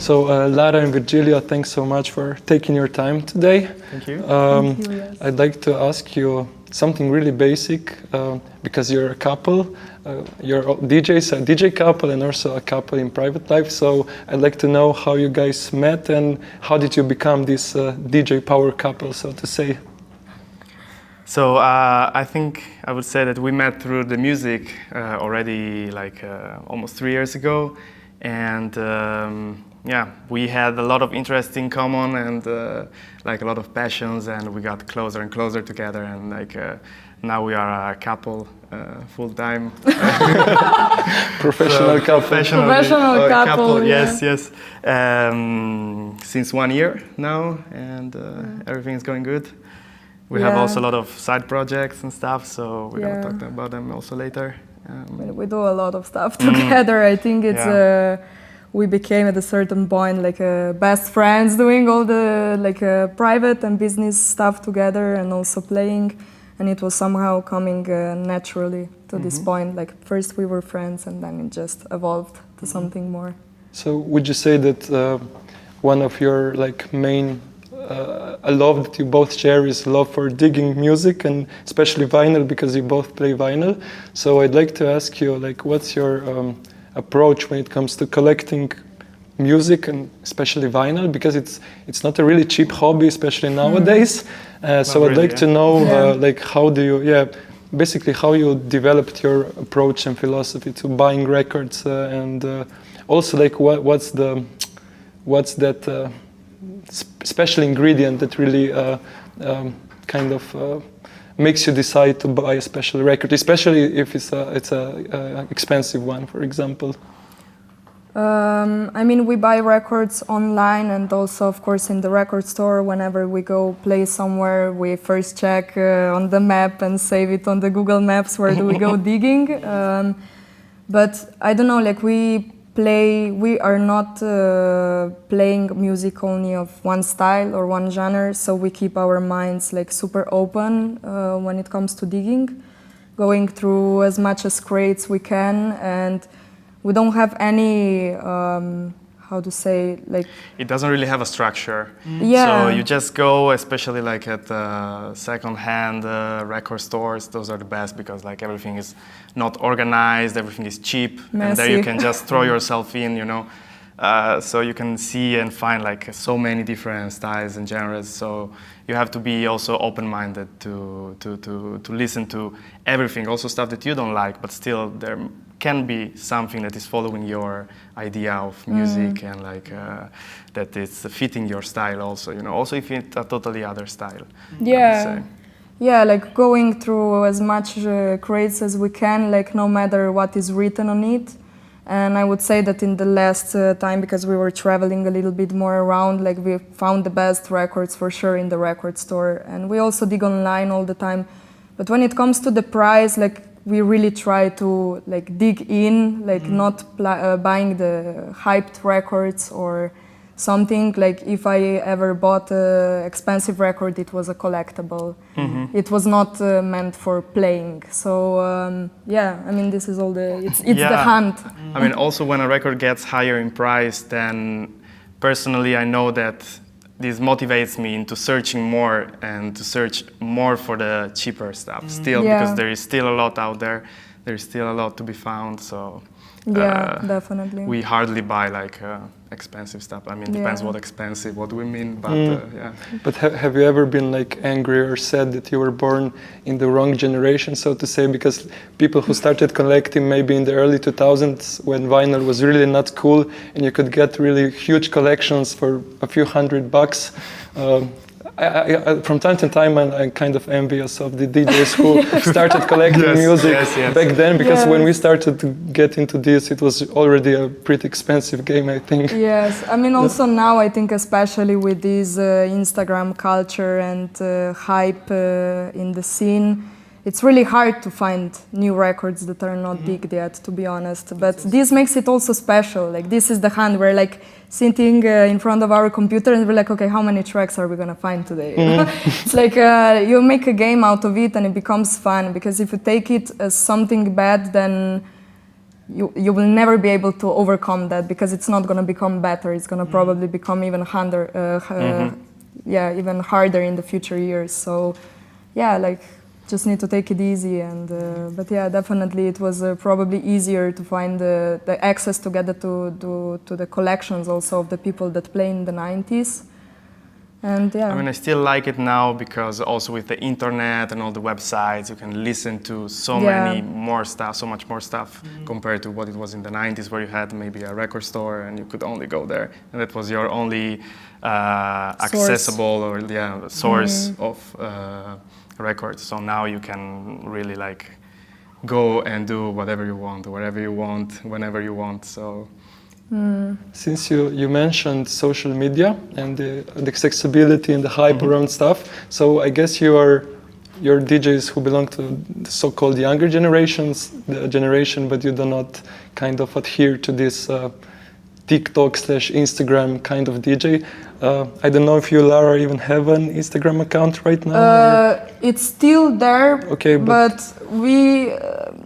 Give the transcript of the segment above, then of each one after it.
So Lara and Virgilio, thanks so much for taking your time today. Thank you. Thank you, yes. I'd like to ask you something really basic, because you're a couple, you're DJs, a DJ couple and also a couple in private life. So I'd like to know how you guys met and how did you become this DJ power couple, so to say. So I think I would say that we met through the music already like almost 3 years ago, and yeah, we had a lot of interest in common and like a lot of passions, and we got closer and closer together, and like now we are a couple, full-time. Professional couple. Professional couple, yes, yes. Since 1 year now, and everything is going good. We have also a lot of side projects and stuff, so we're gonna talk about them also later. We do a lot of stuff together. I think it's we became at a certain point like best friends, doing all the like private and business stuff together, and also playing. And it was somehow coming naturally to this point. Like first we were friends, and then it just evolved to something more. So would you say that one of your like main a love that you both share is love for digging music, and especially vinyl, because you both play vinyl? So I'd like to ask you, like, what's your approach when it comes to collecting music, and especially vinyl, because it's not a really cheap hobby, especially nowadays. So I'd like to know, like, how do you, basically how you developed your approach and philosophy to buying records, and also like what's that special ingredient that really kind of makes you decide to buy a special record, especially if it's a expensive one, for example. I mean, we buy records online, and also, of course, in the record store. Whenever we go play somewhere, we first check on the map and save it on the Google Maps where do we go digging. But I don't know, like we are not playing music only of one style or one genre, so we keep our minds like super open when it comes to digging, going through as much as crates we can, and we don't have any, how to say, like... It doesn't really have a structure. Yeah. So you just go, especially like at second-hand record stores. Those are the best because like everything is not organized, everything is cheap. Messy. And there you can just throw yourself in, you know. So you can see and find like so many different styles and genres. So you have to be also open-minded to listen to everything, also stuff that you don't like, but still there can be something that is following your idea of music and like that is fitting your style also, you know, also if it's a totally other style. Yeah, yeah, like going through as much crates as we can, like no matter what is written on it. And I would say that in the last time, because we were traveling a little bit more around, like we found the best records for sure in the record store. And we also dig online all the time. But when it comes to the price, like we really try to like dig in, like not buying the hyped records or something. Like if I ever bought an expensive record, it was a collectible. It was not meant for playing. So yeah, I mean, this is all it's the hunt. I mean, also when a record gets higher in price, then personally I know that this motivates me into searching more and to search more for the cheaper stuff still, because there is still a lot out there. There is still a lot to be found. So yeah, definitely. We hardly buy like expensive stuff. I mean, depends what expensive, what we mean, but yeah. But have you ever been like angry or sad that you were born in the wrong generation, so to say? Because people who started collecting maybe in the early 2000s when vinyl was really not cool and you could get really huge collections for a few $100. I, from time to time, I'm kind of envious of the DJs who started collecting music back then, because when we started to get into this, it was already a pretty expensive game, I think. Yes, I mean, also now, I think especially with this Instagram culture and hype in the scene, it's really hard to find new records that are not digged yet, to be honest. But this makes it also special. Like, this is the hunt. We're like sitting in front of our computer and we're like, okay, how many tracks are we gonna find today? It's like you make a game out of it and it becomes fun, because if you take it as something bad, then you will never be able to overcome that because it's not going to become better. It's going to probably become even even harder in the future years. So, yeah, like just need to take it easy. And but yeah, definitely it was probably easier to find the access together to the collections also of the people that play in the 90s. And yeah. I mean, I still like it now because also with the internet and all the websites, you can listen to so many more stuff, so much more stuff compared to what it was in the 90s, where you had maybe a record store and you could only go there, and that was your only accessible or source of records. So now you can really like go and do whatever you want, wherever you want, whenever you want. So. Since you mentioned social media and the accessibility and the hype around stuff, so I guess you're DJs who belong to the so-called younger generation, but you do not kind of adhere to this TikTok/Instagram kind of DJ. I don't know if you, Lara, even have an Instagram account right now? It's still there, okay, but we,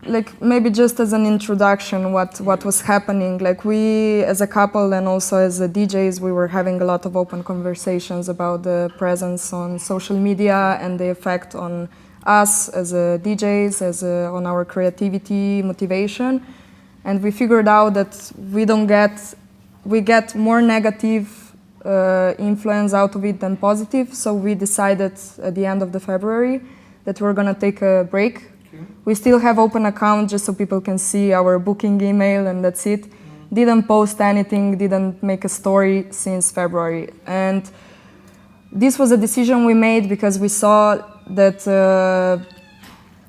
like maybe just as an introduction, what was happening, like we as a couple and also as a DJs, we were having a lot of open conversations about the presence on social media and the effect on us as a DJs, on our creativity, motivation. And we figured out that we get more negative influence out of it than positive. So we decided at the end of the February that we're gonna take a break. Okay. We still have open account just so people can see our booking email and that's it. Didn't post anything, didn't make a story since February. And this was a decision we made because we saw that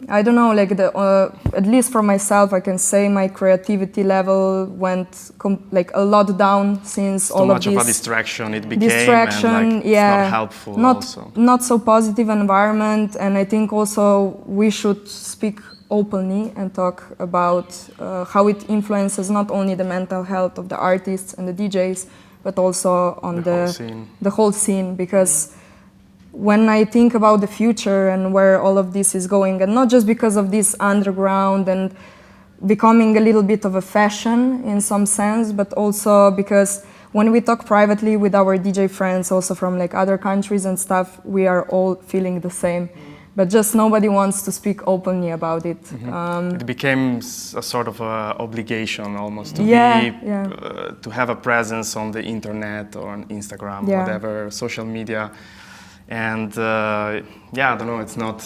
I don't know, like at least for myself, I can say my creativity level went like a lot down since all of this. Too much of a distraction it became, and like, yeah, it's not helpful. Not so positive environment, and I think also we should speak openly and talk about how it influences not only the mental health of the artists and the DJs, but also on the whole scene, because when I think about the future and where all of this is going, and not just because of this underground and becoming a little bit of a fashion in some sense, but also because when we talk privately with our DJ friends, also from like other countries and stuff, we are all feeling the same. But just nobody wants to speak openly about it. It became a sort of a obligation almost to to have a presence on the internet or on Instagram, whatever, social media. And I don't know, it's not.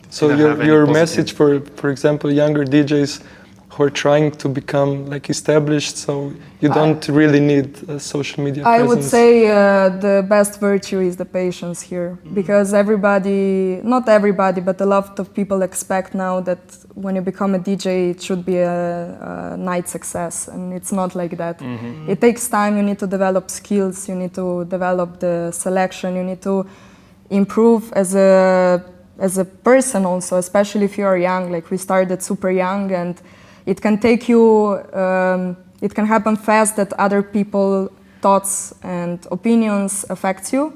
So your message for example, younger DJs who are trying to become like established, so you don't really need a social media presence? I would say the best virtue is the patience here, because not everybody, but a lot of people expect now that when you become a DJ, it should be a night success, and it's not like that. It takes time. You need to develop skills. You need to develop the selection. You need to improve as a person also, especially if you are young. Like we started super young, and it can take you, it can happen fast that other people's thoughts and opinions affect you.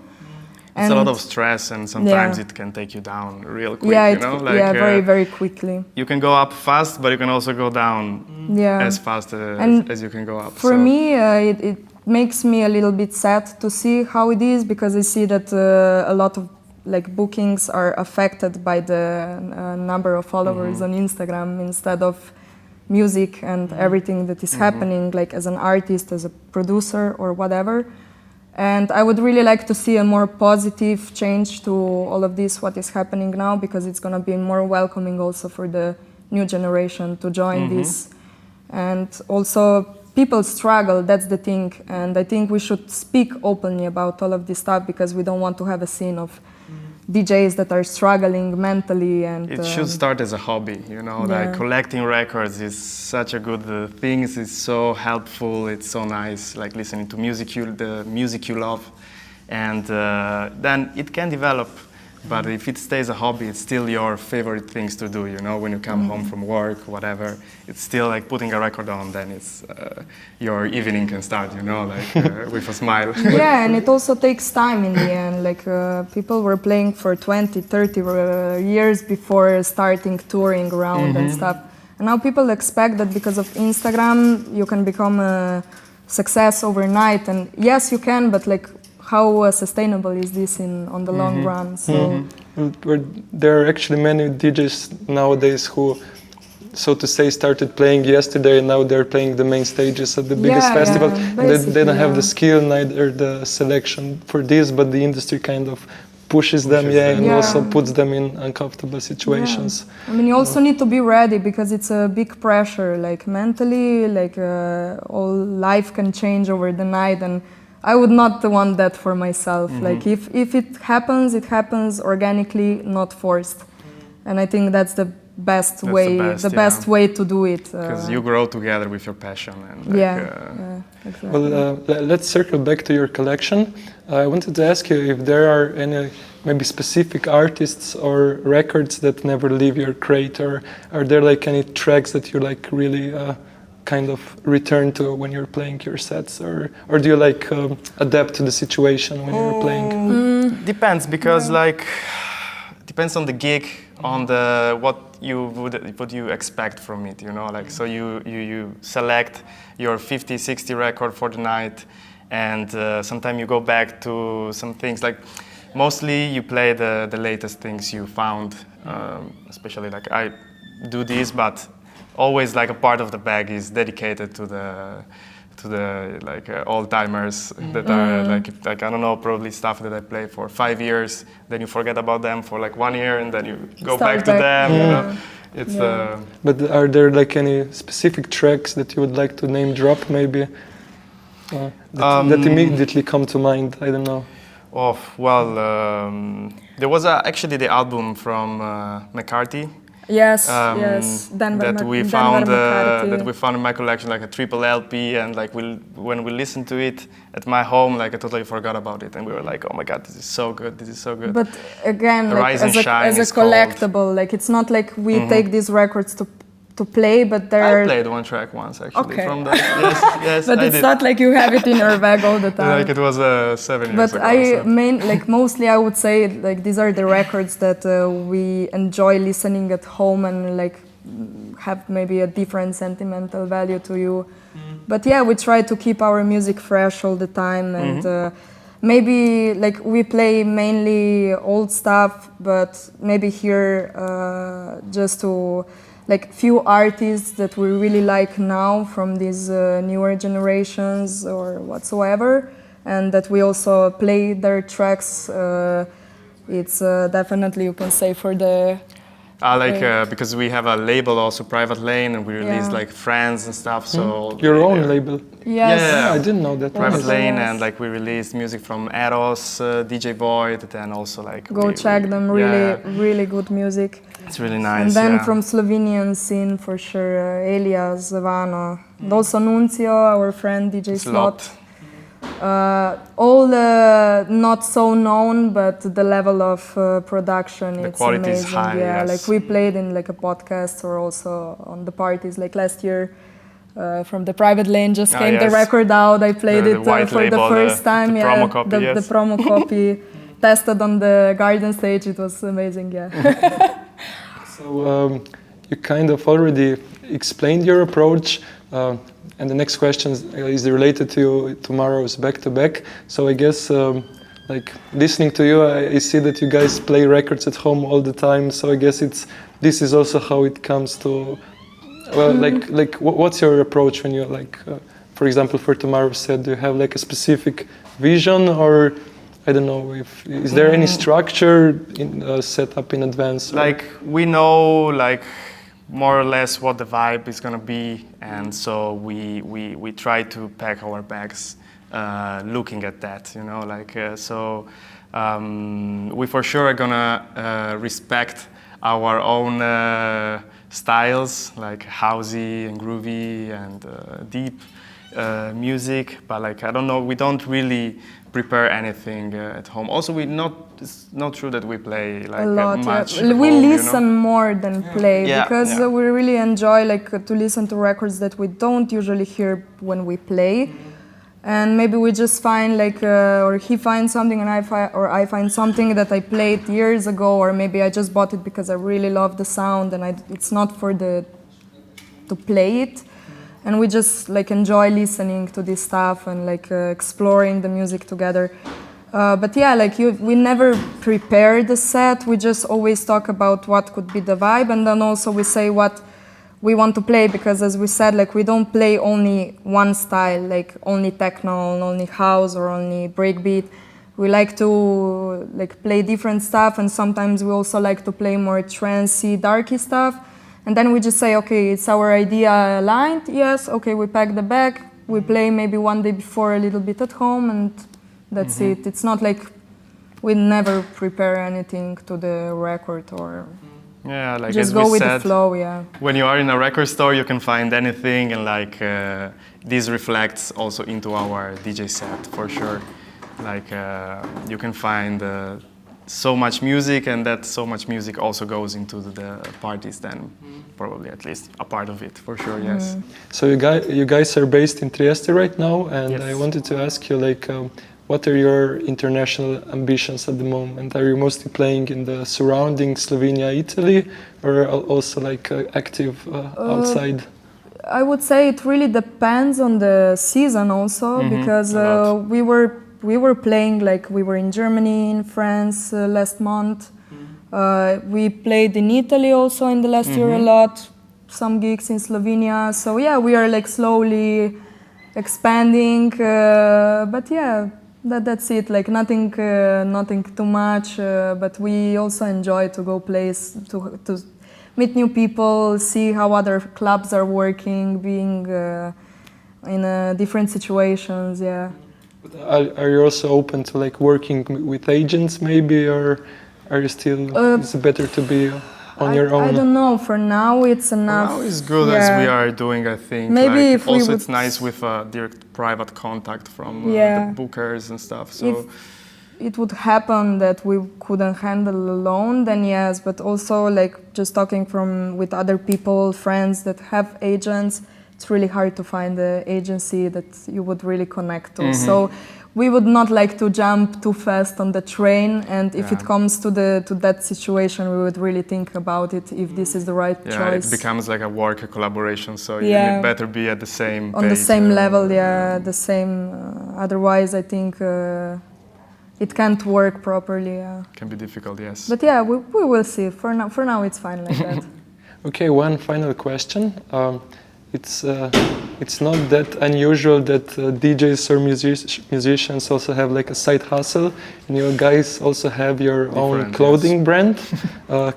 It's a lot of stress, and sometimes it can take you down real quick, very, very quickly. You can go up fast, but you can also go down as fast as you can go up. For me, it makes me a little bit sad to see how it is, because I see that a lot of like bookings are affected by the number of followers on Instagram instead of music and everything that is happening, like as an artist, as a producer or whatever. And I would really like to see a more positive change to all of this, what is happening now, because it's going to be more welcoming also for the new generation to join this. And also people struggle, that's the thing. And I think we should speak openly about all of this stuff, because we don't want to have a scene of DJs that are struggling mentally. And it should start as a hobby, like collecting records is such a good thing. It's so helpful, it's so nice, like listening to the music you love, and then it can develop. But if it stays a hobby, it's still your favorite things to do, when you come home from work, whatever. It's still like putting a record on, then it's your evening can start, with a smile. Yeah, and it also takes time in the end. Like people were playing for 20, 30 years before starting touring around and stuff. And now people expect that because of Instagram you can become a success overnight, and yes you can, but like how sustainable is this on the long run? So there are actually many DJs nowadays who, so to say, started playing yesterday and now they're playing the main stages at the biggest festival. They don't have the skill, neither the selection for this, but the industry kind of pushes them, and also puts them in uncomfortable situations. I mean, you also need to be ready because it's a big pressure, like mentally, like all life can change over the night, and I would not want that for myself. Like if it happens organically, not forced. And I think that's the best way to do it. Because you grow together with your passion. And exactly. Well, let's circle back to your collection. I wanted to ask you if there are any maybe specific artists or records that never leave your crate, or are there like any tracks that you like really kind of return to when you're playing your sets, or do you like adapt to the situation when you're playing? Depends, because like depends on the gig, on the what you expect from it, you know, like so you select your 50-60 record for the night, and sometimes you go back to some things, like mostly you play the latest things you found, especially like I do this, but always like a part of the bag is dedicated to the like old timers that are like I don't know, probably stuff that I play for 5 years, then you forget about them for like 1 year and then you go back to them. You know? It's But are there like any specific tracks that you would like to name drop maybe that immediately come to mind? I don't know. Oh well, there was actually the album from McCarthy. Yes, that we found in my collection, like a triple LP, and like when we listened to it at my home, like I totally forgot about it, and we were like, oh my god, this is so good. But again, like, as a collectible, like it's not like we take these records to play, but there. I played one track once actually from the yes, but it's not like you have it in your bag all the time. Like it was 7 years but ago. Mostly I would say like these are the records that we enjoy listening at home and like have maybe a different sentimental value to you. But yeah, we try to keep our music fresh all the time, and maybe like we play mainly old stuff, but maybe here just to like few artists that we really like now from these newer generations or whatsoever, and that we also play their tracks. It's definitely, you can say, for the because we have a label also, Private Lane, and we release like friends and stuff. So your own label. Yes. Yeah, I didn't know that. Private Lane, and like we released music from Eros, DJ Void, and also like go check them. Really good music. It's really nice. And then from Slovenian scene, for sure, Elias, Vano, and also Nuncio, our friend DJ Slot. All not so known, but the level of production, the it's quality amazing. Is high, yes. Like we played in like a podcast or also on the parties. Like last year, from the Private Lane just came the record out. I played it for label, the first time. The promo copy, the promo copy. Tested on the garden stage. It was amazing. So you kind of already explained your approach, and the next question is related to tomorrow's back-to-back. So I guess, like listening to you, I see that you guys play records at home all the time. So I guess this is also how it comes to, well, like what's your approach when you like, for example, for tomorrow's set, do you have like a specific vision, or I don't know, is there any structure set up in advance? Like we know like more or less what the vibe is gonna be, and so we try to pack our bags looking at that, you know, like so we for sure are gonna respect our own styles, like housey and groovy and deep music, but like I don't know, we don't really prepare anything at home. Also, it's not true that we play like a lot. Much we home, listen you know? More than play because we really enjoy like to listen to records that we don't usually hear when we play, and maybe we just find like or he finds something and I find something that I played years ago, or maybe I just bought it because I really love the sound and it's not for the to play it, and we just like enjoy listening to this stuff and like exploring the music together. But yeah, like we never prepare the set. We just always talk about what could be the vibe, and then also we say what we want to play, because as we said, like we don't play only one style, like only techno, only house, or only breakbeat. We like to like play different stuff, and sometimes we also like to play more trancey, darky stuff. And then we just say, okay, it's our idea aligned. Yes, okay, we pack the bag. We play maybe one day before a little bit at home, and that's it. It's not like we never prepare anything to the record, or yeah, like just as go we with said, the flow. Yeah. when you are in a record store, you can find anything, and like this reflects also into our DJ set for sure. Like you can find so much music, and that so much music also goes into the parties. Then probably at least a part of it for sure. Yes. So you guys are based in Trieste right now, and Yes. I wanted to ask you, like, what are your international ambitions at the moment? Are you mostly playing in the surrounding Slovenia, Italy, or also like active outside? I would say it really depends on the season also, because we were playing, like we were in Germany, in France last month. We played in Italy also in the last year a lot, some gigs in Slovenia. So yeah, we are like slowly expanding, but yeah, that's it. Like nothing too much, but we also enjoy to go place to meet new people, see how other clubs are working, being in different situations. Yeah. Are you also open to like working with agents maybe, or are you still? Is it better to be on your own? I don't know. For now, it's enough. Now is good as we are doing, I think. Maybe like, if we also would it's nice with direct private contact from the bookers and stuff. So if it would happen that we couldn't handle alone, then yes. But also like just talking with other people, friends that have agents, it's really hard to find the agency that you would really connect to. So we would not like to jump too fast on the train, and if it comes to that situation, we would really think about it if this is the right choice. It becomes like a work collaboration, so you need better be at the same on page, the same level, the same. Otherwise, I think it can't work properly. Can be difficult, yes. But yeah, we will see. For now, it's fine like that. Okay, one final question. It's not that unusual that DJs or musicians also have like a side hustle, and you guys also have your own clothing brand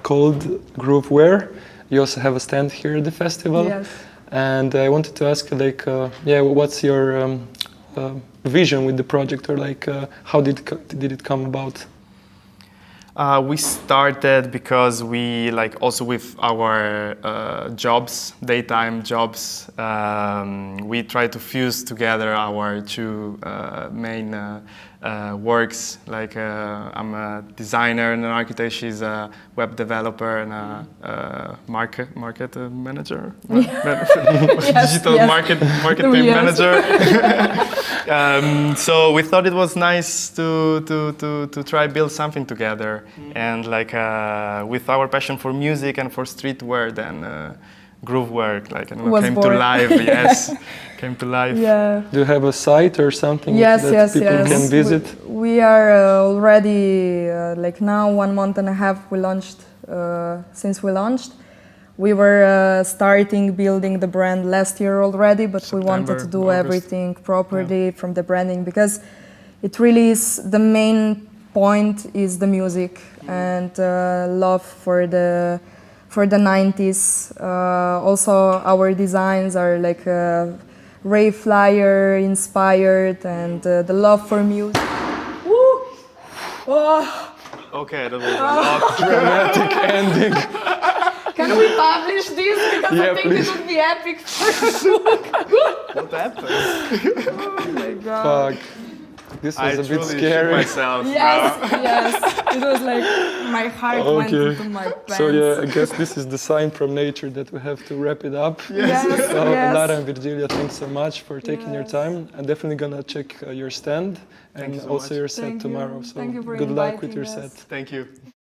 called Groove Wear. You also have a stand here at the festival. Yes. And I wanted to ask you, like, what's your vision with the project, or like, how did it come about? We started because we like also with our jobs, daytime jobs, we try to fuse together our two main works. Like I'm a designer and an architect. She's a web developer and a market manager, digital marketing manager. So we thought it was nice to try build something together, and like with our passion for music and for streetwear, then groove work came to life. Yes, came to life. Yeah. Do you have a site or something Yes, that people can visit? We are already like now 1 month and a half. We launched since we launched. We were starting building the brand last year already, but we wanted to do August. everything properly from the branding, because it really is the main point is the music and love for the 90s. Also, our designs are like rave flyer inspired, and the love for music. Woo! Oh. Okay, that was a lot. Dramatic ending. Can we publish this? Because I think it would be epic for Facebook. What happened? Oh my god. Fuck. This was I a bit truly shook scary. myself. Yes. It was like my heart went into my pants. So yeah, I guess this is the sign from nature that we have to wrap it up. Yes. So Lara and Virgilio, thanks so much for taking your time. I'm definitely gonna check your stand and you so also much. your set Thank you. tomorrow. So Thank you for good luck with inviting your us. set. Thank you.